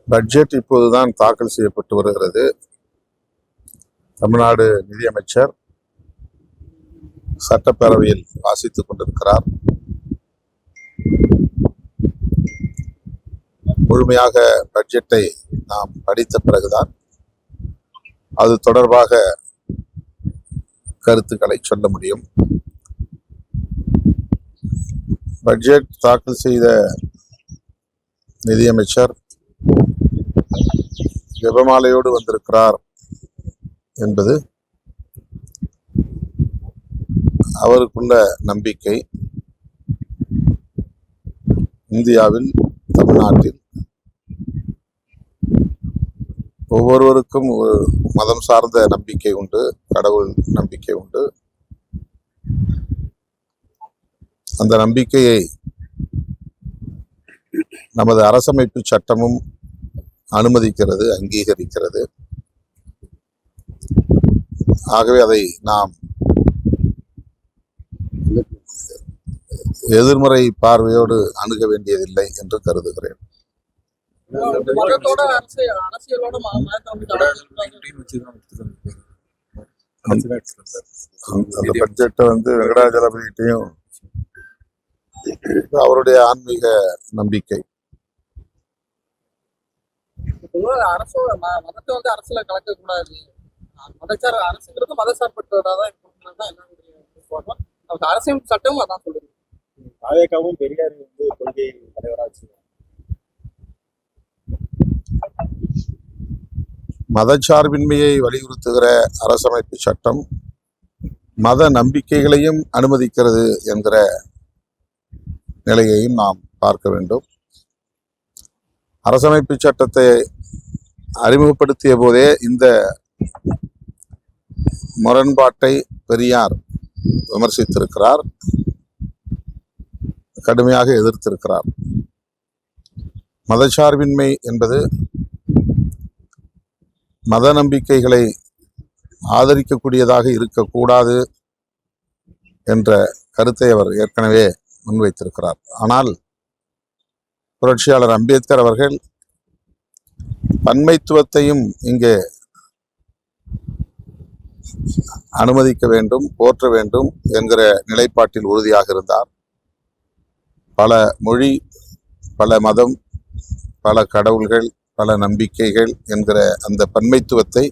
Budget இப்போதுதான் தாக்கல் செய்யப்பட்டு வருகிறது. தமிழ்நாடு நிதியமைச்சர் சட்டப்பேரவையில் வாசித்துக் கொண்டிருக்கிறார். முழுமையாக பட்ஜெட்டை நாம் படித்த பிறகுதான் அது தொடர்பாக கருத்துக்களை சொல்ல முடியும். பட்ஜெட் தாக்கல் செய்த நிதியமைச்சர் ஜெபமாலையோடு வந்திருக்கிறார் என்பது அவருக்குள்ள நம்பிக்கை. இந்தியாவில், தமிழ்நாட்டில் ஒவ்வொருவருக்கும் ஒரு மதம் சார்ந்த நம்பிக்கை உண்டு, கடவுள் நம்பிக்கை உண்டு. அந்த நம்பிக்கையை நமது அரசமைப்பு சட்டமும் அனுமதிக்கிறது, அங்கீகரிக்கிறது. ஆகவே அதை நாம் எதிர்மறை பார்வையோடு அணுக வேண்டியதில்லை என்று கருதுகிறேன். அந்த பட்ஜெட்டை வெங்கடாஜலபதிட்டையும் அவருடைய ஆன்மீக நம்பிக்கை. அரசோட மதத்தை அரசுல கலக்க கூடாது, அரசுங்கிறது மதசார்பற்றதான் அரசியல் சட்டம் அதான் சொல்லுது. பாஜகவும் பெரியார் கொள்கை தலைவராட்சி. மதச்சார்பின்மையை வலியுறுத்துகிற அரசமைப்பு சட்டம் மத நம்பிக்கைகளையும் அனுமதிக்கிறது என்கிற நிலையையும் நாம் பார்க்க வேண்டும். அரசமைப்பு சட்டத்தை அறிமுகப்படுத்திய போதே இந்த முரண்பாட்டை பெரியார் விமர்சித்திருக்கிறார், கடுமையாக எதிர்த்திருக்கிறார். மதச்சார்பின்மை என்பது மத நம்பிக்கைகளை ஆதரிக்கக்கூடியதாக இருக்கக்கூடாது என்ற கருத்தை அவர் ஏற்கனவே முன்வைத்திருக்கிறார். ஆனால் புரட்சியாளர் அம்பேத்கர் அவர்கள் பன்மைத்துவத்தையும் இங்கே அனுமதிக்க வேண்டும், போற்ற வேண்டும் என்கிற நிலைப்பாட்டில் உறுதியாக இருந்தார். பல மொழி, பல மதம், பல கடவுள்கள், பல நம்பிக்கைகள் என்கிற அந்த பன்மைத்துவத்தை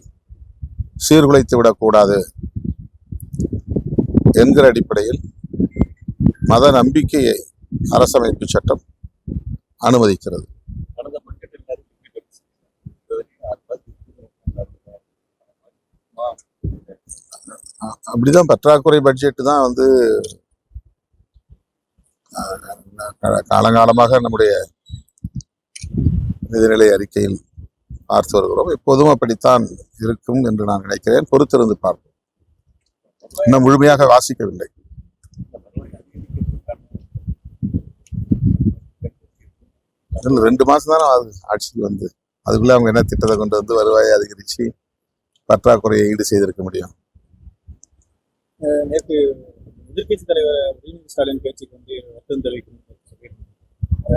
சீர்குலைத்து விடக்கூடாது என்கிற அடிப்படையில் மத நம்பிக்கையை அரசமைப்பு சட்டம் அனுமதிக்கிறது. அப்படிதான் பற்றாக்குறை பட்ஜெட் தான் காலங்காலமாக நம்முடைய நிதிநிலை அறிக்கையில் பார்த்து வருகிறோம். எப்போதும் அப்படித்தான் இருக்கும் என்று நான் நினைக்கிறேன். பொறுத்திருந்து பார்ப்போம். இன்னும் முழுமையாக வாசிக்கவில்லை. இதில் 2 மாசம் தானே ஆட்சிக்கு அதுக்குள்ள அவங்க என்ன திட்டத்தை கொண்டு வருவாயை அதிகரித்து பற்றாக்குறையை ஈடு செய்திருக்க முடியும். நேற்று எதிர்கட்சி தலைவர் உதயநிதி ஸ்டாலின் பேச்சுக்கு வருத்தம் தெரிவிக்கணும்.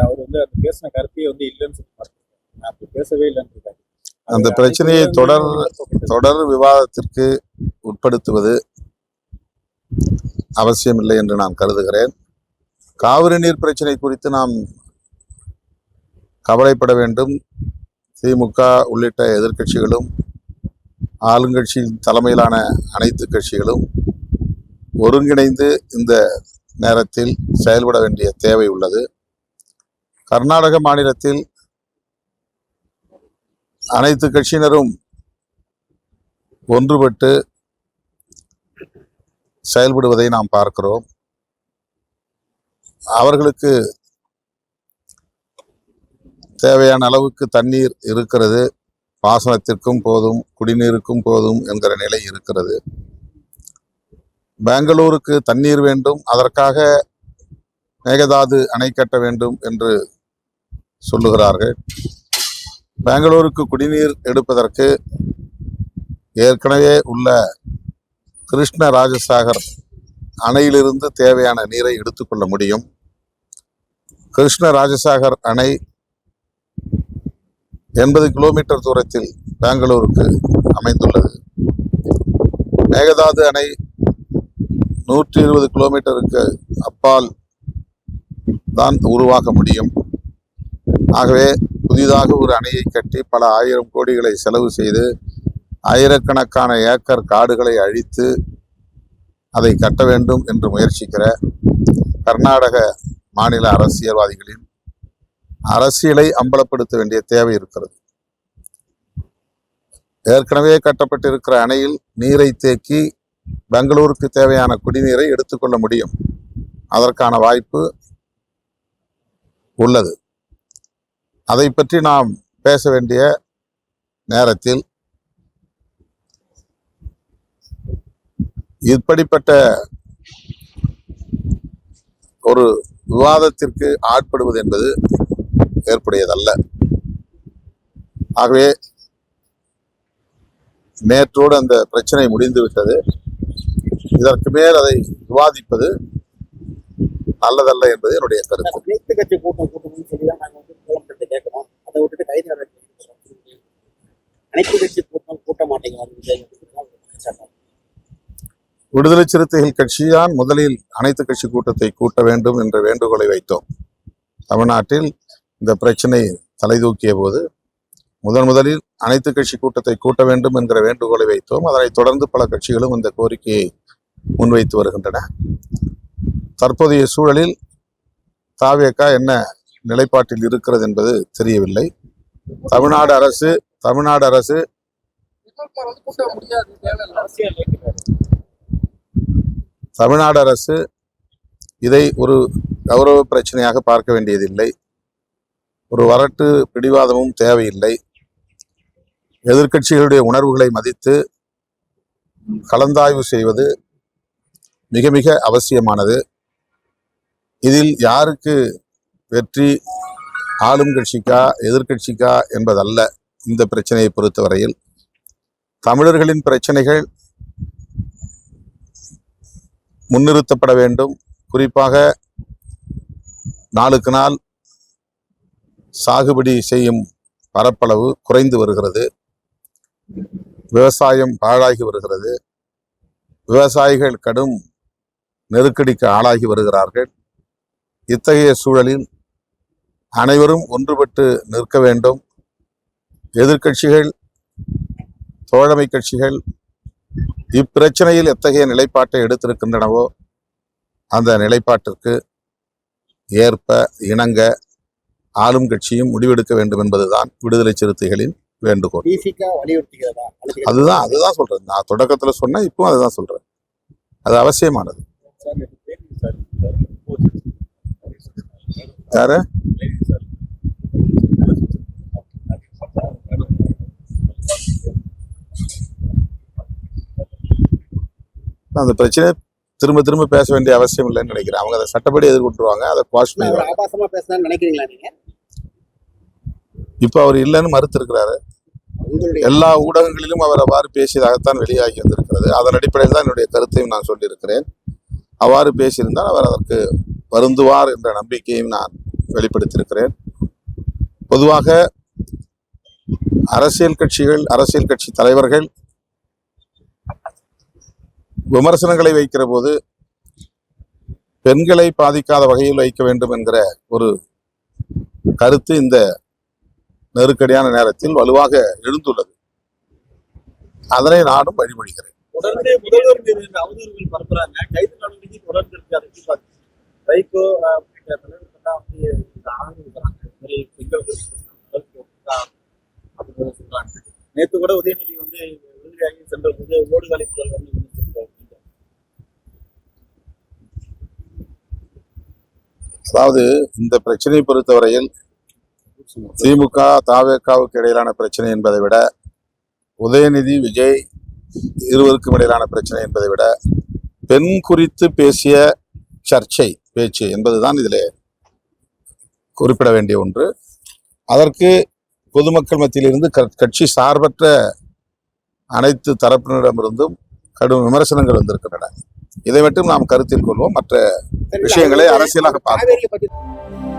அவர் அந்த பேசின கருத்தையே இல்லைன்னு சொல்லி பேசவே இல்லைன்னு அந்த பிரச்சனையை தொடர் விவாதத்திற்கு உட்படுத்துவது அவசியமில்லை என்று நான் கருதுகிறேன். காவிரி நீர் பிரச்சனை குறித்து நாம் கவலைப்பட வேண்டும். திமுக உள்ளிட்ட எதிர்க்கட்சிகளும் ஆளுங்கட்சி தலைமையிலான அனைத்து கட்சிகளும் ஒருங்கிணைந்து இந்த நேரத்தில் செயல்பட வேண்டிய தேவை உள்ளது. கர்நாடக மாநிலத்தில் அனைத்து கட்சியினரும் ஒன்றுபட்டு செயல்படுவதை நாம் பார்க்கிறோம். அவர்களுக்கு தேவையான அளவுக்கு தண்ணீர் இருக்கிறது, பாசனத்திற்கும் போதும், குடிநீருக்கும் போதும் என்கிற நிலை இருக்கிறது. பெங்களூருக்கு தண்ணீர் வேண்டும், அதற்காக மேகதாது அணை கட்ட வேண்டும் என்று சொல்லுகிறார்கள். பெங்களூருக்கு குடிநீர் எடுப்பதற்கு ஏற்கனவே உள்ள கிருஷ்ண ராஜசாகர் அணையிலிருந்து தேவையான நீரை எடுத்துக்கொள்ள முடியும். கிருஷ்ண ராஜசாகர் அணை 80 கிலோமீட்டர் தூரத்தில் பெங்களூருக்கு அமைந்துள்ளது. மேகதாது அணை 120 கிலோமீட்டருக்கு அப்பால் தான் உருவாக முடியும். ஆகவே புதிதாக ஒரு அணையை கட்டி பல ஆயிரம் கோடிகளை செலவு செய்து ஆயிரக்கணக்கான ஏக்கர் காடுகளை அழித்து அதை கட்ட வேண்டும் என்று முயற்சிக்கிற கர்நாடக மாநில அரசியல்வாதிகளின் அரசியலை அம்பலப்படுத்த வேண்டிய தேவை இருக்கிறது. ஏற்கனவே கட்டப்பட்டிருக்கிற அணையில் நீரை தேக்கி பெங்களூருக்கு தேவையான குடிநீரை எடுத்துக்கொள்ள முடியும். அதற்கான வாய்ப்பு உள்ளது. அதை பற்றி நாம் பேச வேண்டிய நேரத்தில் இப்படிப்பட்ட ஒரு விவாதத்திற்கு ஆட்படுவது என்பது ஏற்புடையதல்ல. ஆகவே நேற்றோடு அந்த பிரச்சனை முடிந்துவிட்டது. இதற்கு மேல் அதை விவாதிப்பது நல்லதல்ல என்பது என்னுடைய கருத்து. அனைத்து கட்சி கூட்டம்னு சொல்லி தான் நாங்கள் வந்து முதலமைச்சர்கிட்ட கேட்கிறோம். அதை விட்டுட்டு கைது அனைத்து கட்சி கூட்ட மாட்டேங்கிறாங்க. விடுதலை சிறுத்தைகள் கட்சிதான் முதலில் அனைத்து கட்சி கூட்டத்தை கூட்ட வேண்டும் என்ற வேண்டுகோளை வைத்தோம். தமிழ்நாட்டில் இந்த பிரச்சனை தலைதூக்கிய போது முதலில் அனைத்து கட்சி கூட்டத்தை கூட்ட வேண்டும் என்கிற வேண்டுகோளை வைத்தோம். அதனைத் தொடர்ந்து பல கட்சிகளும் இந்த கோரிக்கையை முன்வைத்து வருகின்றன. தற்போதைய சூழலில் தாவேக என்ன நிலைப்பாட்டில் இருக்கிறது என்பது தெரியவில்லை. தமிழ்நாடு அரசு கூட்ட முடியாது, தேவையில்லை. அரசியல் வைக்கிறாரு. தமிழ்நாடு அரசு இதை ஒரு கௌரவ பிரச்சனையாக பார்க்க வேண்டியதில்லை. ஒரு வரட்டு பிடிவாதமும் தேவையில்லை. எதிர்க்கட்சிகளுடைய உணர்வுகளை மதித்து கலந்தாய்வு செய்வது மிக மிக அவசியமானது. இதில் யாருக்கு வெற்றி, ஆளும் கட்சிக்கா எதிர்கட்சிக்கா என்பதல்ல. இந்த பிரச்சனையை பொறுத்தவரையில் தமிழர்களின் பிரச்சனைகள் முன்னிறுத்தப்பட வேண்டும். குறிப்பாக நாளுக்கு நாள் சாகுபடி செய்யும் பரப்பளவு குறைந்து வருகிறது. விவசாயம் பாழாகி வருகிறது. விவசாயிகள் கடும் நெருக்கடிக்கு ஆளாகி வருகிறார்கள். இத்தகைய சூழலில் அனைவரும் ஒன்றுபட்டு நிற்க வேண்டும். எதிர்க்கட்சிகள், தோழமை கட்சிகள் இப்பிரச்சனையில் எத்தகைய நிலைப்பாட்டை எடுத்திருக்கின்றனவோ அந்த நிலைப்பாட்டிற்கு ஏற்ப இணங்க ஆளும் கட்சியும் முடிவெடுக்க வேண்டும் என்பதுதான் விடுதலை சிறுத்தைகளின் வேண்டுகோள். அதுதான் சொல்றேன். நான் தொடக்கத்துல சொன்னேன், இப்போ அதுதான் சொல்றேன். அது அவசியமானது. யாரு அந்த பிரச்சனை திரும்ப திரும்ப பேச வேண்டிய அவசியம் இல்லைன்னு நினைக்கிறேன். அவங்க அதை சட்டப்படி எதிர்கொண்டுருவாங்க, அதை குவாஷ் பண்ணிடுவாங்க. இப்போ அவர் இல்லைன்னு மறுத்து இருக்கிறாரு. எல்லா ஊடகங்களிலும் அவர் அவ்வாறு பேசியதாகத்தான் வெளியாகி வந்திருக்கிறது. அதன் அடிப்படையில் தான் என்னுடைய கருத்தையும் நான் சொல்லியிருக்கிறேன். அவ்வாறு பேசியிருந்தால் அவர் அதற்கு வருந்துவார் என்ற நம்பிக்கையும் நான் வெளிப்படுத்தியிருக்கிறேன். பொதுவாக அரசியல் கட்சிகள், அரசியல் கட்சி தலைவர்கள் விமர்சனங்களை வைக்கிற போது பெண்களை பாதிக்காத வகையில் வைக்க வேண்டும் என்கிற ஒரு கருத்து இந்த நெருக்கடியான நேரத்தில் வலுவாக எழுந்துள்ளது. அதனை நானும் வழிமொழிகிறேன். தொடர்ந்து முதல்வர் மீது அவதூறுகள் பரப்புறாங்க. கைது நடவடிக்கை தொடர்ந்து இருக்கு. அதை வைகோ தலைவர்கள்லாம் வந்து அப்படின்னு சொல்றாங்க. நேற்று கூட உதயநிதி வந்து விடுதலையாகி சென்ற போது ஓடுகாலி முதல்வர் வந்து அதாவது இந்த பிரச்சனையை பொறுத்தவரையில் திமுக தாவேகாவுக்கு இடையிலான பிரச்சனை என்பதை விட, உதயநிதி விஜய் இருவருக்கும் இடையிலான பிரச்சனை என்பதை விட, பெண் குறித்து பேசிய பேச்சு என்பதுதான் இதில் குறிப்பிட வேண்டிய ஒன்று. அதற்கு பொதுமக்கள் மத்தியிலிருந்து கட்சி சார்பற்ற அனைத்து தரப்பினரிடமிருந்தும் கடும் விமர்சனங்கள் வந்திருக்கின்றன. இதை மட்டும் நாம் கருத்தில் கொள்வோம். மற்ற விஷயங்களை அரசியலாக பார்ப்போம்.